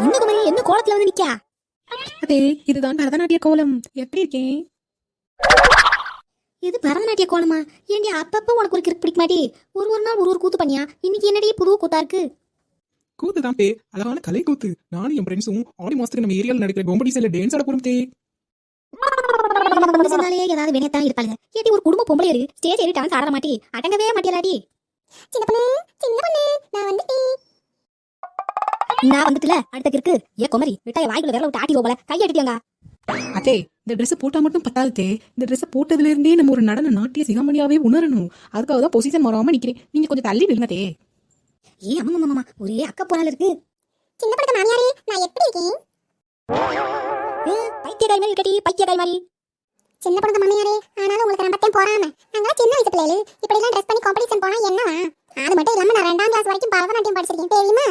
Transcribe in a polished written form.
என்ன குமரி, என்ன கோலத்துல வந்து நிக்கா? அதே இதுதான் பரதநாட்டிய கோலம். எப்படி இருக்கேன்? இது பரதநாட்டிய கோலமா? ஏண்டி அப்பப்ப உனக்கு ஒரு கிறுக்கு பிடிக்க மாட்டி? ஒரு நாள் ஒரு கூத்து பண்ணியா? இன்னைக்கு என்னடி புது கூத்தா இருக்கு? கூத்து தான் தே, அழகான கலை கூத்து. நானும் என் ஃப்ரெண்ட்ஸும் ஆடி மாசத்துக்கு நம்ம ஏரியாவில் நடக்கிற காம்படிஷன்ல டான்ஸ் ஆட போறோம் தே. சொன்னாலே ஏதாவது வினையத்தான் இருப்பாங்க. ஏடி ஒரு குடும்ப பொம்பளை ஏறி ஸ்டேஜ் ஏறி டான்ஸ் ஆட மாட்டி? அடங்கவே மாட்டியலாடி? சின்ன பொண்ணு, நான் வந்துட்டேன். நான் வந்துட்டுல அடுத்த கிறுக்கு. ஏ குமரி, விட்டாய வாய்க்குள்ள விரல விட்டு ஆட்டி போல கை அடிட்டியாங்க. அதே இந்த ட்ரெஸ் போட்டா மட்டும் பத்தாது தே. இந்த ட்ரெஸ் போட்டதுல இருந்தே நம்ம ஒரு நடன நாட்டிய சிகாமணியாவே உணரணும். அதுக்காக தான் பொசிஷன் மாறாம நிக்கிறேன். நீங்க கொஞ்சம் தள்ளி நில்லுங்க தே. ஏ அம்மா, ஒரே அக்க போனால இருக்கு. சின்ன படத்த மாமியாரே, நான் எப்படி இருக்கேன்? பைத்தியக்காரி மாதிரி இருக்கடி, பைத்தியக்காரி மாதிரி. சின்ன படத்த மாமியாரே, ஆனாலும் உங்களுக்கு நான் பத்தேன் போறாம. நாங்க சின்ன வயசு பிள்ளைகள் இப்படி எல்லாம் ட்ரெஸ் பண்ணி காம்படிஷன் போனா என்னவா? அது மட்டும் இல்லாம நான் 2ஆம் கிளாஸ் வரைக்கும் பரதநாட்டியம் படிச்சிருக்கேன் தெரியுமா?